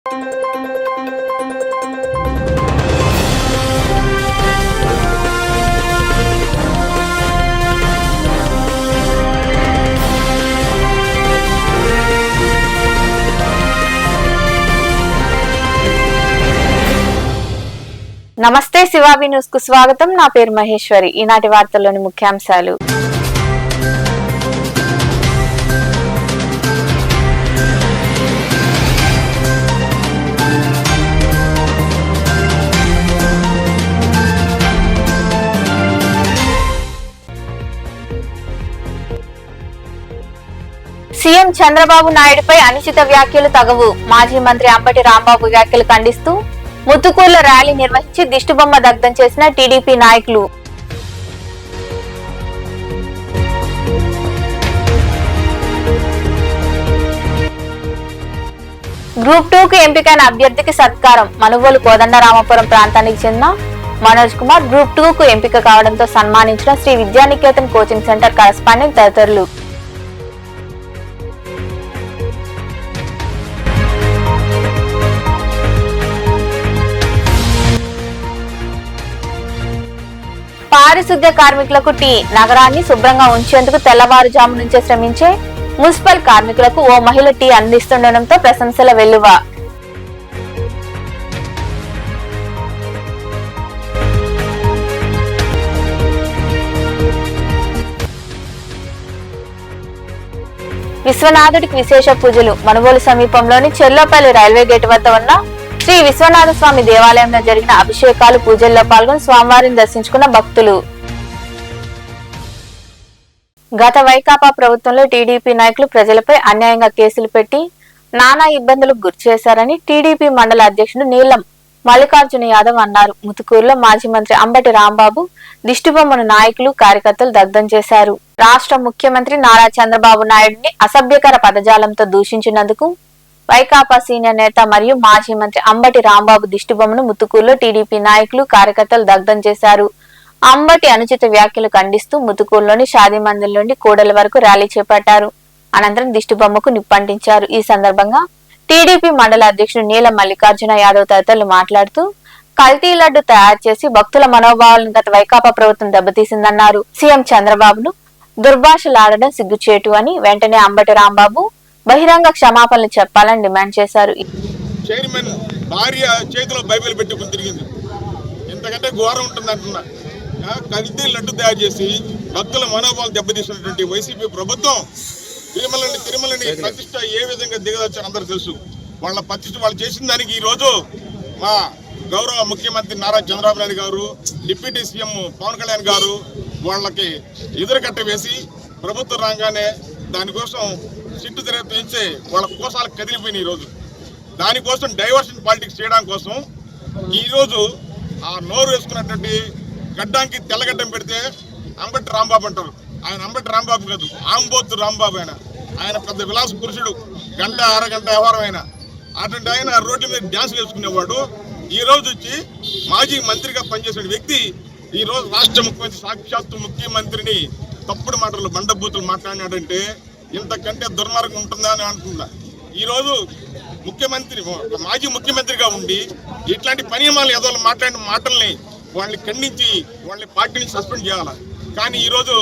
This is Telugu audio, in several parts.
నమస్తే శివాబి న్యూస్ కు స్వాగతం. నా పేరు మహేశ్వరి. ఈనాటి వార్తల్లోని ముఖ్యాంశాలు. సీఎం చంద్రబాబు నాయుడుపై అనుచిత వ్యాఖ్యలు తగవు. మాజీ మంత్రి అంబటి రాంబాబు వ్యాఖ్యలు ఖండిస్తూ ముత్తుకూరులో ర్యాలీ నిర్వహించి దిష్టిబొమ్మ దగ్ధం చేసిన టీడీపీ నాయకులు. గ్రూప్ 2 కు ఎంపికైన అభ్యర్థికి సత్కారం. మనుగోలు కోదండరామపురం ప్రాంతానికి చెందిన మనోజ్ కుమార్ గ్రూప్ 2 కు ఎంపిక కావడంతో సన్మానించిన Shri Vidyanikethan coaching centre correspondent తదితరులు. పారిశుద్ధ్య కార్మికులకు టీ. నగరాన్ని శుభ్రంగా ఉంచేందుకు తెల్లవారుజాము నుంచే శ్రమించే మున్సిపల్ కార్మికులకు ఓ మహిళ టీ అందిస్తుండటంతో ప్రశంసల వెల్లువ. విశ్వనాథుడికి విశేష పూజలు. మనుగోలు సమీపంలోని చెర్లోపల్లి రైల్వే గేట్ వద్ద ఉన్న శ్రీ విశ్వనాథ స్వామి దేవాలయంలో జరిగిన అభిషేకాలు పూజల్లో పాల్గొని స్వామివారిని దర్శించుకున్న భక్తులు. గత వైకాపా ప్రభుత్వంలో టీడీపీ నాయకులు ప్రజలపై అన్యాయంగా కేసులు పెట్టి నానా ఇబ్బందులకు గురి చేశారని టీడీపీ మండల అధ్యక్షుడు నీలం మల్లికార్జున యాదవ్ అన్నారు. ముతుకూరులో మాజీ మంత్రి అంబటి రాంబాబు దిష్టిబొమ్మను నాయకులు కార్యకర్తలు దగ్ధం చేశారు. రాష్ట్ర ముఖ్యమంత్రి నారా చంద్రబాబు నాయుడిని అసభ్యకర పదజాలంతో దూషించినందుకు వైకాపా సీనియర్ నేత మరియు మాజీ మంత్రి అంబటి రాంబాబు దిష్టిబొమ్మను ముత్తుకూరులో టీడీపీ నాయకులు కార్యకర్తలు దగ్ధం చేశారు. అంబటి అనుచిత వ్యాఖ్యలు ఖండిస్తూ ముత్తుకూరులోని షాదీ మందిర్ నుండి కూడలి వరకు ర్యాలీ చేపట్టారు. అనంతరం దిష్టిబొమ్మకు నిప్పంటించారు. ఈ సందర్భంగా టీడీపీ మండల అధ్యక్షుడు నీలం మల్లికార్జున యాదవ్ తదితరులు మాట్లాడుతూ కల్తీ లడ్డు తయారు చేసి భక్తుల మనోభావాలను గత వైకాపా ప్రభుత్వం దెబ్బతీసిందన్నారు. సీఎం చంద్రబాబును దుర్భాషలాడడం సిగ్గుచేటు అని వెంటనే అంబటి రాంబాబు బహిరంగ క్షమాపణలు చెప్పాలని డిమాండ్ చేశారు. చైర్మన్ భార్య చేతిలో బైబిల్ పెట్టుకుని తిరిగింది. ఇంతకంటే ఘోరం ఉంటుంది అంటున్నా. కల్తీ లడ్డు తయారు చేసి భక్తుల మనోభావాలు దెబ్బతీసినటువంటి వైసీపీ ప్రభుత్వం తిరుమలని ప్రతిష్ట ఏ విధంగా దిగదొచ్చారో అందరూ తెలుసు. వాళ్ళ ప్రతిష్ట వాళ్ళు చేసిన దానికి ఈరోజు మా గౌరవ ముఖ్యమంత్రి నారా చంద్రబాబు నాయుడు గారు, డిప్యూటీ సీఎం పవన్ కళ్యాణ్ గారు వాళ్ళకి ఎదురుకట్ట వేసి ప్రభుత్వం రాగానే దానికోసం సిట్టు తెరపించే వాళ్ళ కోసాలకు కదిలిపోయినాయి. ఈరోజు దానికోసం డైవర్షన్ పాలిటిక్స్ చేయడం కోసం ఈరోజు ఆ నోరు వేసుకున్నటువంటి గడ్డానికి తెల్లగడ్డం పెడితే అంబటి రాంబాబు అంటారు. ఆయన అంబటి రాంబాబు కాదు, ఆంబోతు రాంబాబు. ఆయన పెద్ద విలాస పురుషుడు, గంట అరగంట వ్యవహారం. అటువంటి ఆయన రోడ్ల మీద డ్యాన్స్ వేసుకునేవాడు. ఈ రోజు వచ్చి మాజీ మంత్రిగా పనిచేసిన వ్యక్తి ఈ రోజు రాష్ట్ర ముఖ్యమంత్రి సాక్షాత్తు ముఖ్యమంత్రిని తప్పుడు మాటలు బండబూతులు మాట్లాడినాడంటే ఇంతకంటే దుర్మార్గం ఉంటుందా అని అంటున్నా. ఈరోజు ముఖ్యమంత్రి మాజీ ముఖ్యమంత్రిగా ఉండి ఇట్లాంటి పనిమాలు ఏదో మాట్లాడిన మాటల్ని వాళ్ళని ఖండించి వాళ్ళని పార్టీని సస్పెండ్ చేయాలి. కానీ ఈరోజు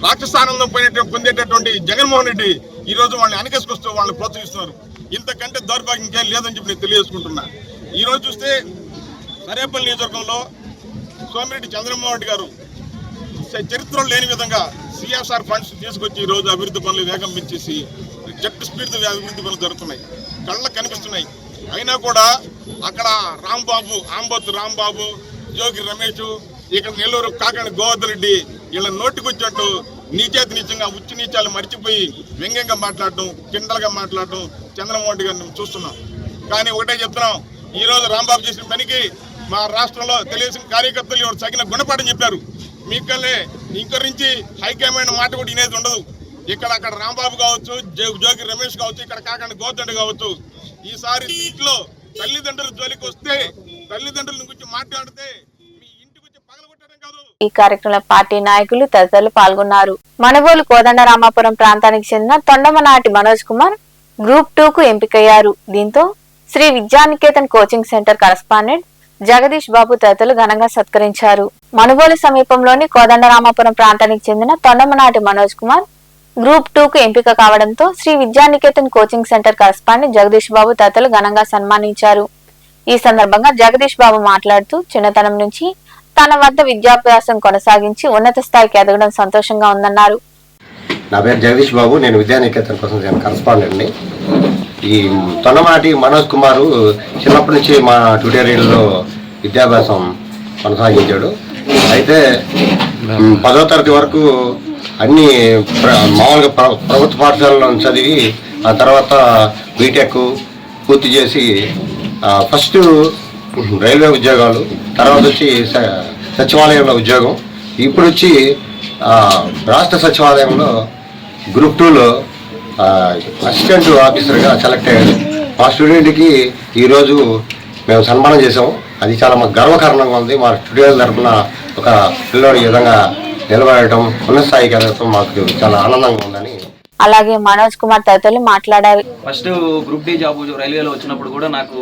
రాక్షసానందం పొందేటటువంటి జగన్మోహన్ రెడ్డి ఈరోజు వాళ్ళని అణకేసుకొస్తూ వాళ్ళని ప్రోత్సహిస్తున్నారు. ఇంతకంటే దౌర్భాగ్యం ఇంకేం లేదని చెప్పి నేను తెలియజేసుకుంటున్నా. ఈరోజు చూస్తే సరేపల్లి నియోజకవర్గంలో సోమిరెడ్డి చంద్రమోహన్ రెడ్డి గారు చరిత్రలో లేని విధంగా సిఎస్ఆర్ ఫండ్స్ తీసుకొచ్చి ఈరోజు అభివృద్ధి పనులు వేగం పెంచేసి జట్టు స్పీడ్తో అభివృద్ధి పనులు జరుగుతున్నాయి, కళ్ళకు కనిపిస్తున్నాయి. అయినా కూడా అక్కడ రాంబాబు, ఆంబోతు రాంబాబు, జోగి రమేష్, ఇక్కడ నెల్లూరు కాకాని గోవర్ధన్ రెడ్డి వీళ్ళ నోటికొచ్చినట్టు నీచేతి నీచంగా ఉచ్చి నీచాలు మర్చిపోయి వ్యంగ్యంగా మాట్లాడటం, కిండలుగా మాట్లాడటం చంద్రమోహన్ రెడ్డి గారిని చూస్తున్నాం. కానీ ఒకటే చెప్తున్నాం, ఈరోజు రాంబాబు చేసిన పనికి మా రాష్ట్రంలో తెలుగుదేశం కార్యకర్తలు ఎవరు తగిన గుణపాఠం చెప్పారు. మీకల్లే ఇంకొక నుంచి హైకమాండ్ మాట కూడా వినేది ఉండదు. ఇక్కడ అక్కడ రాంబాబు కావచ్చు, జోగి రమేష్ కావచ్చు, ఇక్కడ కాకండి గోవర్ధన్ కావచ్చు. ఈసారి ఇంట్లో తల్లిదండ్రుల జోలికి వస్తే తల్లిదండ్రుల గురించి మాట్లాడితే మీ ఇంటికి వచ్చి పగలగొట్టడం కాదు. ఈ కార్యక్రమంలో పార్టీ నాయకులు తదితరులు పాల్గొన్నారు. మనుగోలు కోదండరామాపురం ప్రాంతానికి చెందిన తొండమనాటి మనోజ్ కుమార్ గ్రూప్ 2 కు ఎంపికయ్యారు. దీంతో Shri Vidyanikethan coaching centre correspondent Jagadish Babu తదితరులు ఘనంగా సత్కరించారు. మనుబోలు సమీపంలోని కోదండరామాపురం ప్రాంతానికి చెందిన తొండమనాటి మనోజ్ కుమార్ గ్రూప్ 2కు ఎంపిక కావడంతో Shri Vidyanikethan coaching centre correspondent Jagadish Babu తదితరులు ఘనంగా సన్మానించారు. ఈ సందర్భంగా జగదీష్ బాబు మాట్లాడుతూ చిన్నతనం నుంచి తన వద్ద విద్యాభ్యాసం కొనసాగించి ఉన్నత స్థాయికి ఎదగడం సంతోషంగా ఉందన్నారు. నా పేరు జగదీష్ బాబు, నేను విద్యానికేతన్ కోసం కరస్పాండెంట్ని. ఈ తొండమనాటి మనోజ్ కుమారు చిన్నప్పటి నుంచి మా ట్యూటోరియల్లో విద్యాభ్యాసం కొనసాగించాడు. అయితే 10వ తరగతి వరకు అన్ని మామూలుగా ప్రభుత్వ పాఠశాలలో చదివి ఆ తర్వాత బీటెక్ పూర్తి చేసి ఫస్ట్ రైల్వే ఉద్యోగాలు, తర్వాత వచ్చి సచివాలయంలో ఉద్యోగం, ఇప్పుడు వచ్చి రాష్ట్ర సచివాలయంలో గ్రూప్ 2లో అసిస్టెంట్ ఆఫీసర్గా సెలెక్ట్ అయ్యాడు. మా స్టూడెంట్కి ఈరోజు మేము సన్మానం చేసాము. అది చాలా మాకు గర్వకారణంగా ఉంది. మా స్టూడెంట్ తరఫున ఒక పిల్లోడి విధంగా నిలబడటం, ఉన్నత స్థాయికి ఎదగటం మాకు చాలా ఆనందంగా ఉందని. అలాగే మనోజ్ కుమార్ తదితరులు మాట్లాడారు. ఫస్ట్ గ్రూప్ డి జాబ్ రైల్వేలో వచ్చినప్పుడు కూడా నాకు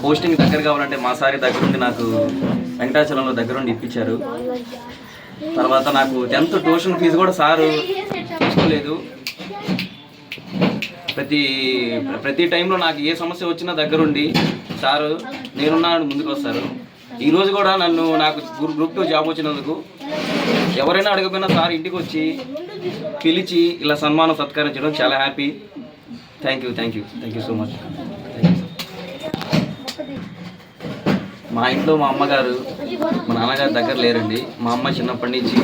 పోస్టింగ్ దగ్గర కావాలంటే మా సారి దగ్గరుండి నాకు వెంకటాచలంలో దగ్గరుండి ఇప్పించారు. తర్వాత నాకు 10th ట్యూషన్ ఫీజు కూడా సారు తీసుకోలేదు. ప్రతి టైంలో నాకు ఏ సమస్య వచ్చినా దగ్గరుండి సారు నేనున్నాను ముందుకు వస్తారు. ఈరోజు కూడా నాకు గ్రూప్ 2 జాబ్ వచ్చినందుకు ఎవరైనా అడగపోయినా సార్ ఇంటికి వచ్చి పిలిచి ఇలా సన్మానం సత్కరించడం చాలా happy. Thank you so much. మా ఇంట్లో మా అమ్మగారు మా నాన్నగారు దగ్గర లేరండి. మా అమ్మ చిన్నప్పటి నుంచి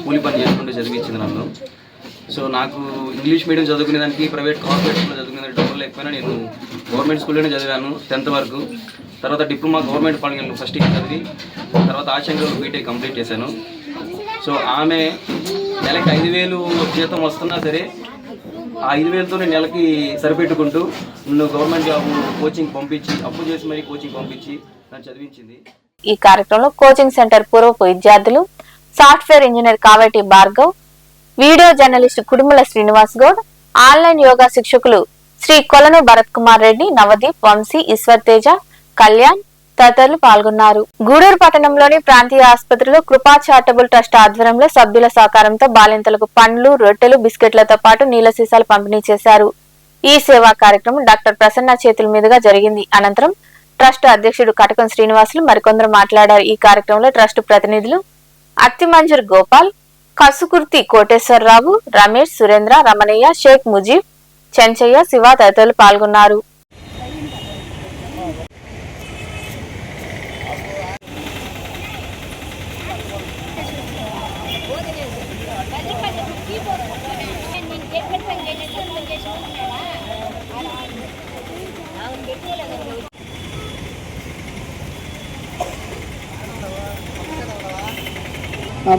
కూలి పని చేసుకుంటూ చదివించింది నన్ను. సో నాకు ఇంగ్లీష్ మీడియం చదువుకునేదానికి ప్రైవేట్ కార్పొరేట్ స్కూల్లో చదువుకునేదానికి డబ్బులు లేకపోయినా నేను గవర్నమెంట్ స్కూల్లోనే చదివాను 10th వరకు. తర్వాత diploma government polytechnic first year చదివి తర్వాత ఆశంకర్లో బీటెక్ కంప్లీట్ చేశాను. సో ఆమె నెలకి 5,000 జీతం వస్తున్నా సరే ఆ 5,000తోనే నెలకి సరిపెట్టుకుంటూ నన్ను గవర్నమెంట్ జాబ్ కోచింగ్ పంపించి అప్పు చేసి మరీ కోచింగ్ పంపించి నన్ను చదివించింది. ఈ కార్యక్రమంలో కోచింగ్ సెంటర్ పూర్వపు విద్యార్థులు, software engineer Kaveti Bhargav, video journalist Kudumula Srinivas Goud, online yoga శిక్షకులు శ్రీ కొలను భరత్ కుమార్ రెడ్డి, నవదీప్, వంశీ, ఈశ్వర్ తేజ, కళ్యాణ్ తదితరులు పాల్గొన్నారు. గూడూరు పట్టణంలోని ప్రాంతీయ ఆసుపత్రిలో కృపా చారిటబుల్ ట్రస్ట్ ఆధ్వర్యంలో సభ్యుల సహకారంతో బాలింతలకు పండ్లు, రొట్టెలు, బిస్కెట్లతో పాటు నీళ్ల సీసాలు పంపిణీ చేశారు. ఈ సేవా కార్యక్రమం డాక్టర్ ప్రసన్న చేతుల మీదుగా జరిగింది. అనంతరం ట్రస్ట్ అధ్యక్షుడు కటకం శ్రీనివాసులు మరికొందరు మాట్లాడారు. ఈ కార్యక్రమంలో ట్రస్ట్ ప్రతినిధులు అత్తిమంజూర్ గోపాల్, కసుకుర్తి కోటేశ్వరరావు, రమేష్, సురేంద్ర, రమణయ్య, షేక్ ముజీబ్, చెంచయ్య, శివ తదితరులు పాల్గొన్నారు.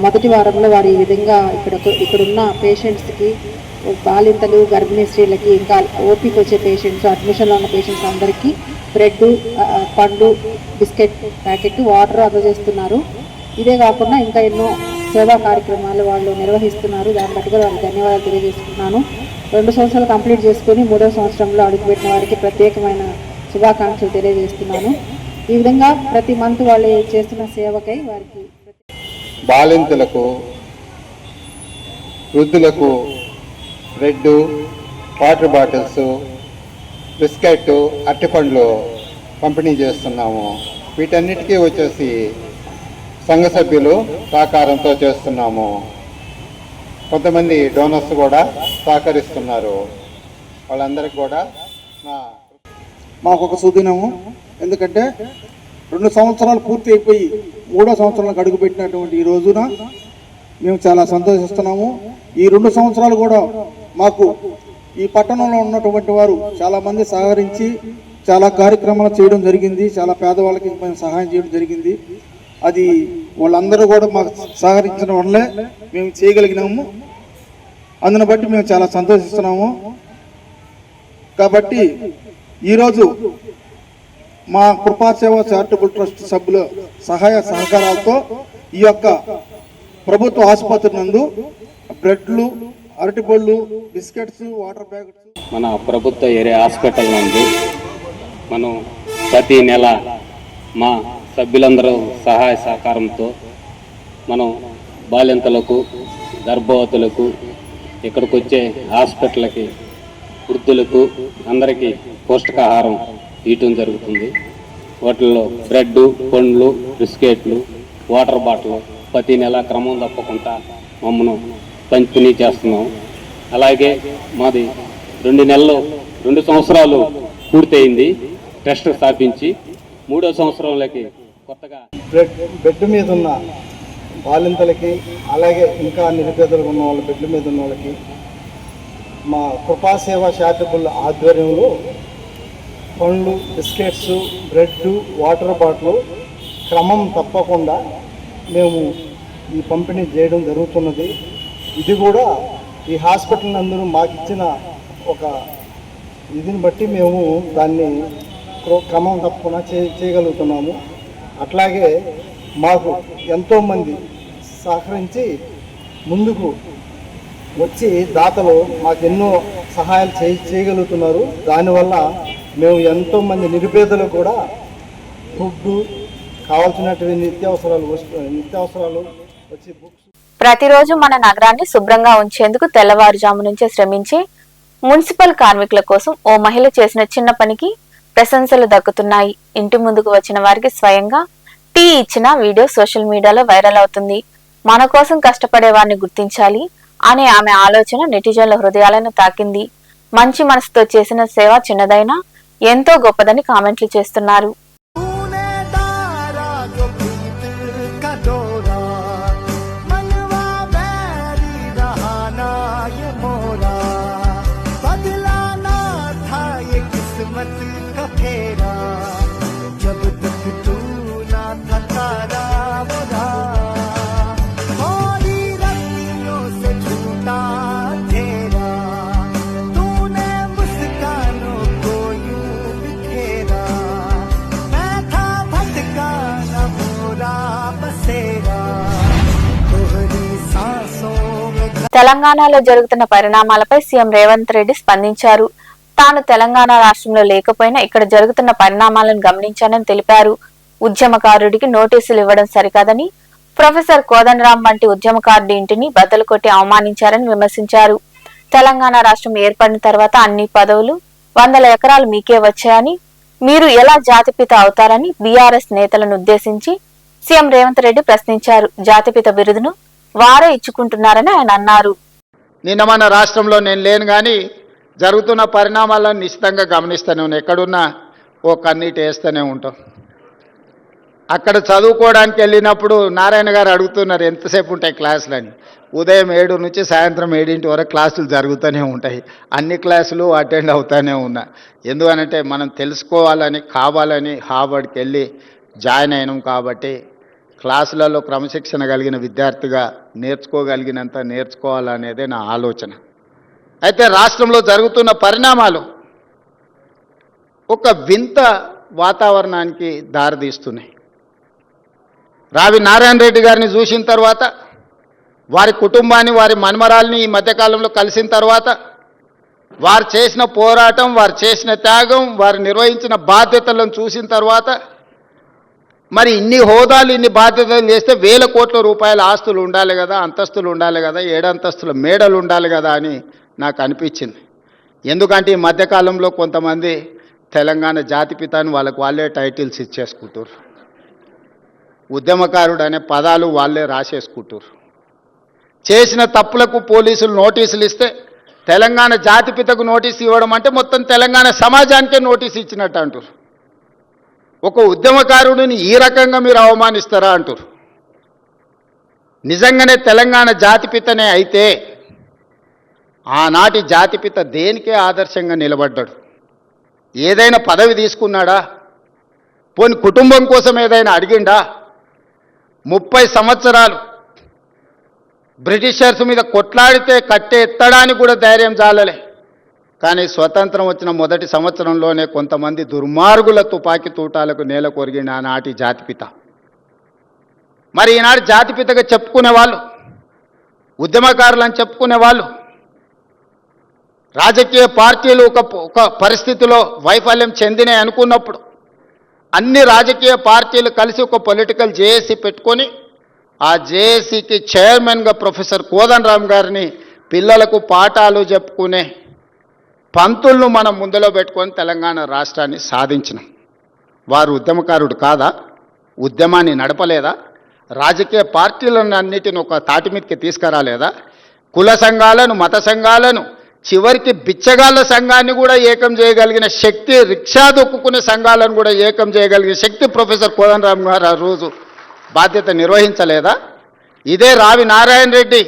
మొదటి వారంలో వారు ఈ విధంగా ఇక్కడున్న పేషెంట్స్కి, బాలింతలు, గర్భిణీ స్త్రీలకి, ఇంకా ఓపీకి వచ్చే పేషెంట్స్, అడ్మిషన్లో ఉన్న పేషెంట్స్ అందరికీ బ్రెడ్, పండు, బిస్కెట్ ప్యాకెట్, వాటర్ అందజేస్తున్నారు. ఇదే కాకుండా ఇంకా ఎన్నో సేవా కార్యక్రమాలు వాళ్ళు నిర్వహిస్తున్నారు. దాన్ని బట్టి కూడా వాళ్ళకి ధన్యవాదాలు తెలియజేస్తున్నాను. 2 సంవత్సరాలు కంప్లీట్ చేసుకుని 3వ సంవత్సరంలో అడుగుపెట్టిన వారికి ప్రత్యేకమైన శుభాకాంక్షలు తెలియజేస్తున్నాను. ఈ విధంగా ప్రతి మంత్ వాళ్ళు చేస్తున్న సేవకై వారికి బాలింతలకు, వృద్ధులకు బ్రెడ్, వాటర్ బాటిల్స్, బిస్కెట్, అరటిపండ్లు పంపిణీ చేస్తున్నాము. వీటన్నిటికీ వచ్చేసి సంఘ సభ్యులు సహకారంతో చేస్తున్నాము. కొంతమంది డోనర్స్ కూడా సహకరిస్తున్నారు. వాళ్ళందరికీ కూడా మాకు ఒక సుదినము. ఎందుకంటే 2 సంవత్సరాలు పూర్తి అయిపోయి 3వ సంవత్సరాలకు అడుగుపెట్టినటువంటి ఈ రోజున మేము చాలా సంతోషిస్తున్నాము. ఈ 2 సంవత్సరాలు కూడా మాకు ఈ పట్టణంలో ఉన్నటువంటి వారు చాలామంది సహకరించి చాలా కార్యక్రమాలు చేయడం జరిగింది. చాలా పేదవాళ్ళకి మేము సహాయం చేయడం జరిగింది. అది వాళ్ళందరూ కూడా మాకు సహకరించడం వల్లే మేము చేయగలిగినాము. అందును బట్టి మేము చాలా సంతోషిస్తున్నాము. కాబట్టి ఈరోజు మా కృపాసేవ చారిటబుల్ ట్రస్ట్ సభ్యుల సహాయ సహకారాలతో ఈ యొక్క ప్రభుత్వ ఆసుపత్రి నందు బ్రెడ్లు, అరటిపళ్ళు, బిస్కెట్స్, వాటర్ ప్యాకెట్స్ మన ప్రభుత్వ ఏరియా హాస్పిటల్ నందు మనం ప్రతి నెల మా సభ్యులందరూ సహాయ సహకారంతో మనం బాలింతలకు, గర్భవతులకు, ఇక్కడికి వచ్చే హాస్పిటల్కి, వృద్ధులకు అందరికీ పౌష్టికాహారం ఇవ్వటం జరుగుతుంది. వాటిల్లో బ్రెడ్, పండ్లు, బిస్కెట్లు, వాటర్ బాటిల్ ప్రతి నెల క్రమం తప్పకుండా మమ్మల్ని పంపిణీ చేస్తున్నాం. అలాగే మాది 2 సంవత్సరాలు పూర్తయింది ట్రస్ట్ స్థాపించి. 3వ సంవత్సరంలోకి కొత్తగా బెడ్ మీద ఉన్న బాలింతలకి, అలాగే ఇంకా నిరుపేదలుగా ఉన్న వాళ్ళ బెడ్ మీద ఉన్న వాళ్ళకి మా కృపాసేవ చారిటబుల్ ఆధ్వర్యంలో పండ్లు, బిస్కెట్స్, బ్రెడ్, వాటర్ బాటిల్ క్రమం తప్పకుండా మేము ఈ పంపిణీ చేయడం జరుగుతున్నది. ఇది కూడా ఈ హాస్పిటల్ అందరూ మాకు ఇచ్చిన ఒక ఇదిని బట్టి మేము దాన్ని క్రమం తప్పకుండా చేయగలుగుతున్నాము. అట్లాగే మాకు ఎంతోమంది సహకరించి ముందుకు వచ్చి దాతలు మాకు ఎన్నో సహాయాలు చేయగలుగుతున్నారు. దానివల్ల మేము ఎంతోమంది నిరుపేదలు కూడా ఫుడ్ కావాల్సినటువంటి నిత్యావసరాలు వచ్చి బుక్స్. ప్రతిరోజు మన నగరాన్ని శుభ్రంగా ఉంచేందుకు తెల్లవారుజాము నుంచే శ్రమించి మున్సిపల్ కార్మికుల కోసం ఓ మహిళ చేసిన చిన్న పనికి ప్రశంసలు దక్కుతున్నాయి. ఇంటి ముందుకు వచ్చిన వారికి స్వయంగా టీ ఇచ్చిన వీడియో సోషల్ మీడియాలో వైరల్ అవుతుంది. మన కోసం కష్టపడే వారిని గుర్తించాలి అనే ఆమె ఆలోచన నెటిజన్ల హృదయాలను తాకింది. మంచి మనసుతో చేసిన సేవ చిన్నదైనా ఎంతో గొప్పదని కామెంట్లు చేస్తున్నారు. తెలంగాణలో జరుగుతున్న పరిణామాలపై సీఎం రేవంత్ రెడ్డి స్పందించారు. తాను తెలంగాణ రాష్ట్రంలో లేకపోయినా ఇక్కడ జరుగుతున్న పరిణామాలను గమనించానని తెలిపారు. ఉద్యమకారుడికి నోటీసులు ఇవ్వడం సరికాదని, ప్రొఫెసర్ కోదండరాం వంటి ఉద్యమకారుడి ఇంటిని బద్దలు కొట్టి అవమానించారని విమర్శించారు. తెలంగాణ రాష్ట్రం ఏర్పడిన తర్వాత అన్ని పదవులు 100 ఎకరాలు మీకే వచ్చాయని, మీరు ఎలా జాతిపిత అవుతారని బీఆర్ఎస్ నేతలను ఉద్దేశించి సీఎం రేవంత్ రెడ్డి ప్రశ్నించారు. జాతిపిత బిరుదును వారే ఇచ్చుకుంటున్నారని ఆయన అన్నారు. నిన్న మన రాష్ట్రంలో నేను లేను కానీ జరుగుతున్న పరిణామాలను నిశ్చితంగా గమనిస్తూనే ఉన్నాను. ఎక్కడున్నా ఓ కన్నీటి వేస్తూనే ఉంటాం. అక్కడ చదువుకోవడానికి వెళ్ళినప్పుడు నారాయణ గారు అడుగుతున్నారు ఎంతసేపు ఉంటాయి క్లాసులని. ఉదయం 7 నుంచి సాయంత్రం 7 వరకు క్లాసులు జరుగుతూనే ఉంటాయి. అన్ని క్లాసులు అటెండ్ అవుతూనే ఉన్నా. ఎందుకనంటే మనం తెలుసుకోవాలని, కావాలని హార్వర్డ్కి వెళ్ళి జాయిన్ అయినాం కాబట్టి క్లాసులలో క్రమశిక్షణ కలిగిన విద్యార్థిగా నేర్చుకోగలిగినంత నేర్చుకోవాలనేదే నా ఆలోచన. అయితే రాష్ట్రంలో జరుగుతున్న పరిణామాలు ఒక వింత వాతావరణానికి దారితీస్తున్నాయి. రావి నారాయణ రెడ్డి గారిని చూసిన తర్వాత, వారి కుటుంబాన్ని, వారి మన్మరాల్ని ఈ మధ్యకాలంలో కలిసిన తర్వాత, వారు చేసిన పోరాటం, వారు చేసిన త్యాగం, వారు నిర్వహించిన బాధ్యతలను చూసిన తర్వాత, మరి ఇన్ని హోదాలు, ఇన్ని బాధ్యతలు చేస్తే 1000 కోట్ల రూపాయల ఆస్తులు ఉండాలి కదా, అంతస్తులు ఉండాలి కదా, 7 అంతస్తుల మేడలు ఉండాలి కదా అని నాకు అనిపించింది. ఎందుకంటే ఈ మధ్యకాలంలో కొంతమంది తెలంగాణ జాతిపిత అని వాళ్ళే టైటిల్స్ ఇచ్చేసుకుంటారు. ఉద్యమకారుడు అనే పదాలు వాళ్ళే రాసేసుకుంటారు. చేసిన తప్పులకు పోలీసులు నోటీసులు ఇస్తే తెలంగాణ జాతిపితకు నోటీసు ఇవ్వడం అంటే మొత్తం తెలంగాణ సమాజానికే నోటీసు ఇచ్చినట్టు అంటారు. ఒక ఉద్యమకారుడిని ఈ రకంగా మీరు అవమానిస్తారా అంటారు. నిజంగానే తెలంగాణ జాతిపితనే అయితే ఆనాటి జాతిపిత దేనికే ఆదర్శంగా నిలబడ్డాడు? ఏదైనా పదవి తీసుకున్నాడా? పోని కుటుంబం కోసం ఏదైనా అడిగిండా? 30 సంవత్సరాలు బ్రిటిషర్స్ మీద కొట్లాడితే కట్టె ఎత్తడానికి కూడా ధైర్యం చాలలే. కానీ స్వతంత్రం వచ్చిన మొదటి సంవత్సరంలోనే కొంతమంది దుర్మార్గుల తుపాకీ తూటాలకు నేల కొరిగిన ఆనాటి జాతిపిత. మరి ఈనాడు జాతిపితగా చెప్పుకునే వాళ్ళు, ఉద్యమకారులు అని చెప్పుకునే వాళ్ళు రాజకీయ పార్టీలు ఒక పరిస్థితిలో వైఫల్యం చెందినాయి అనుకున్నప్పుడు అన్ని రాజకీయ పార్టీలు కలిసి ఒక పొలిటికల్ జేఏసీ పెట్టుకొని ఆ జేఏసీకి చైర్మన్గా ప్రొఫెసర్ కోదండరామ్ గారిని పిల్లలకు పాఠాలు చెప్పుకునే పంతులను మనం ముందులో పెట్టుకొని తెలంగాణ రాష్ట్రాన్ని సాధించినాం. వారు ఉద్యమకారుడు కాదా? ఉద్యమాన్ని నడపలేదా? రాజకీయ పార్టీలను అన్నిటిని ఒక తాటి మీదకి తీసుకురాలేదా? కుల సంఘాలను, మత సంఘాలను, చివరికి బిచ్చగాళ్ళ సంఘాన్ని కూడా ఏకం చేయగలిగిన శక్తి, రిక్షా దొక్కుకునే సంఘాలను కూడా ఏకం చేయగలిగిన శక్తి ప్రొఫెసర్ కోదండరామ్ గారు ఆ రోజు బాధ్యత నిర్వహించలేదా? ఇదే రావి నారాయణ రెడ్డి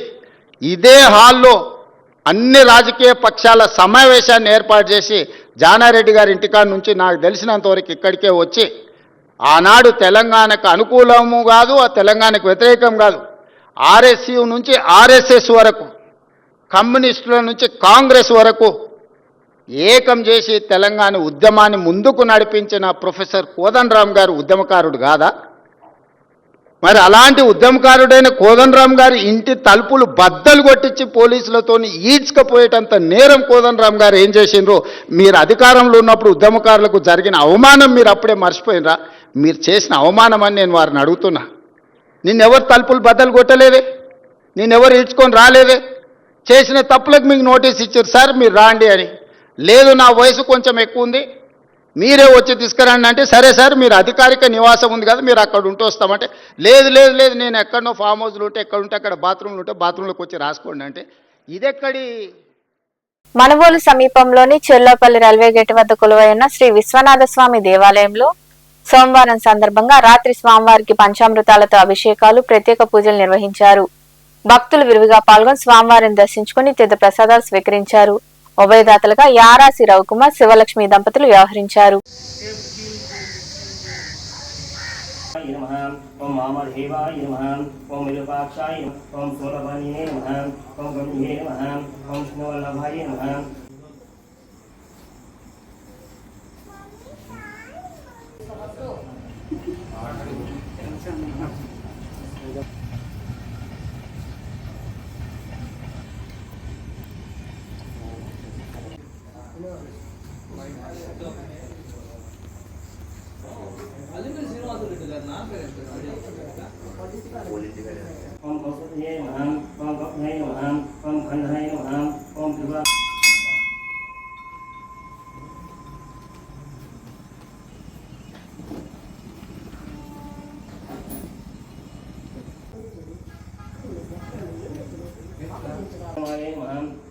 ఇదే హాల్లో అన్ని రాజకీయ పక్షాల సమావేశాన్ని ఏర్పాటు చేసి జానారెడ్డి గారి ఇంటికాడ నుంచి నాకు తెలిసినంతవరకు ఇక్కడికే వచ్చి ఆనాడు తెలంగాణకు అనుకూలము కాదు, ఆ తెలంగాణకు వ్యతిరేకం కాదు, ఆర్ఎస్యు నుంచి ఆర్ఎస్ఎస్ వరకు, కమ్యూనిస్టుల నుంచి కాంగ్రెస్ వరకు ఏకం చేసి తెలంగాణ ఉద్యమాన్ని ముందుకు నడిపించిన ప్రొఫెసర్ కోదండరామ్ గారు ఉద్యమకారుడు కాదా? మరి అలాంటి ఉద్యమకారుడైన కోదండరామ్ గారి ఇంటి తలుపులు బద్దలు కొట్టించి పోలీసులతో ఈడ్చుకపోయేటంత నేరం కోదండరామ్ గారు ఏం చేసిండ్రో మీరు అధికారంలో ఉన్నప్పుడు ఉద్యమకారులకు జరిగిన అవమానం మీరు అప్పుడే మర్చిపోయినరా? మీరు చేసిన అవమానం అని నేను వారిని అడుగుతున్నా. నిన్నెవరు తలుపులు బద్దలు కొట్టలేదే, నిన్నెవరు ఈడ్చుకొని రాలేదే, చేసిన తప్పులకు మీకు నోటీస్ ఇచ్చారు సార్ మీరు రాండి అని. లేదు నా వయసు కొంచెం ఎక్కువ ఉంది మీరే వచ్చి తీసుకురండి అంటే, సరే సార్ మీరు అధికారిక నివాసం ఉంది కదా మీరు అక్కడ ఉంటూ వస్తామంటే, లేదు లేదు లేదు నేను ఎక్కడనో ఫామ్ హౌస్లు ఉంటే ఎక్కడ ఉంటే అక్కడ బాత్రూమ్లు ఉంటే బాత్రూంలోకి వచ్చి రాసుకోండి అంటే ఇదెక్కడి? మనుబోలు సమీపంలోని చెల్లోపల్లి రైల్వే గేట్ వద్ద కొలువై ఉన్న శ్రీ విశ్వనాథ స్వామి దేవాలయంలో సోమవారం సందర్భంగా రాత్రి స్వామివారికి పంచామృతాలతో అభిషేకాలు, ప్రత్యేక పూజలు నిర్వహించారు. భక్తులు విరివిగా పాల్గొని స్వామివారిని దర్శించుకుని తీర్థ ప్రసాదాలు స్వీకరించారు. ఉభయదాతలుగా యారాసి రవికుమార్, శివలక్ష్మి దంపతులు వ్యవహరించారు.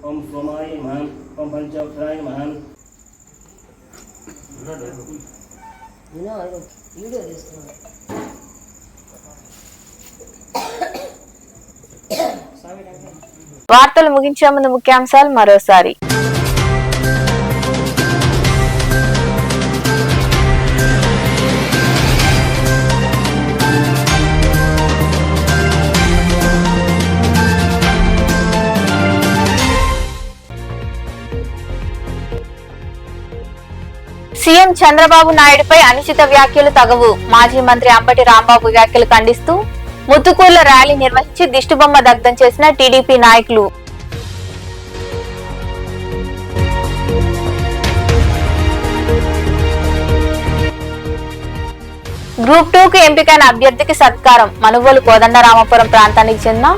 ओम सोमाय नमः ओम पंचोक्षराय नमः వార్తలు ముగించే ముందు ముఖ్యాంశాలు మరోసారి. సీఎం చంద్రబాబు నాయుడుపై అనుచిత వ్యాఖ్యలు తగవు. మాజీ మంత్రి అంబటి రాంబాబు వ్యాఖ్యలు ఖండిస్తూ ముత్తుకూరులో ర్యాలీ నిర్వహించి దిష్టిబొమ్మ దగ్ధం చేసిన టీడీపీ నాయకులు. గ్రూప్ 2కు ఎంపికైన అభ్యర్థికి సత్కారం. మనుబోలు కోదండరామపురం ప్రాంతానికి చెందిన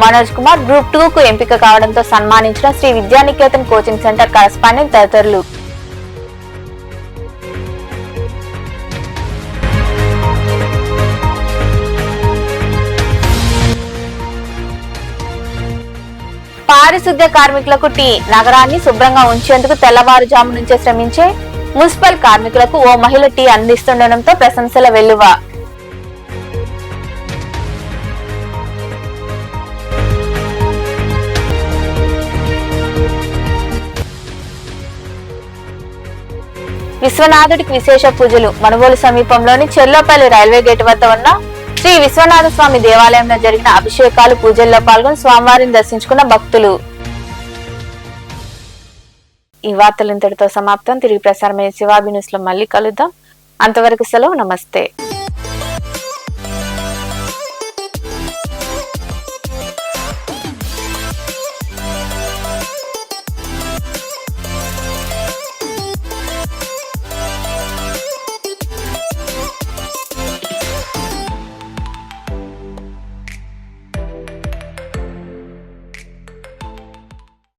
మనోజ్ కుమార్ గ్రూప్ 2కు ఎంపిక కావడంతో సన్మానించిన Shri Vidyanikethan coaching centre correspondent తదితరులు. పారిశుద్ధ్య కార్మికులకు టీ. నగరాన్ని శుభ్రంగా ఉంచేందుకు తెల్లవారుజాము నుంచే శ్రమించే మున్సిపల్ కార్మికులకు ఓ మహిళ టీ అందిస్తుండటంతో ప్రశంసల వెల్లువ. విశ్వనాథుడికి విశేష పూజలు. మనుబోలు సమీపంలోని చెల్లోపల్లి రైల్వే గేట్ వద్ద ఉన్న శ్రీ విశ్వనాథ స్వామి దేవాలయంలో జరిగిన అభిషేకాలు, పూజల్లో పాల్గొని స్వామివారిని దర్శించుకున్న భక్తులు. ఈ వార్తలు ఇంతటితో సమాప్తం. తిరిగి ప్రసారమయ్యే శివాబి న్యూస్ లో మళ్ళీ కలుద్దాం. అంతవరకు సెలవు. నమస్తే.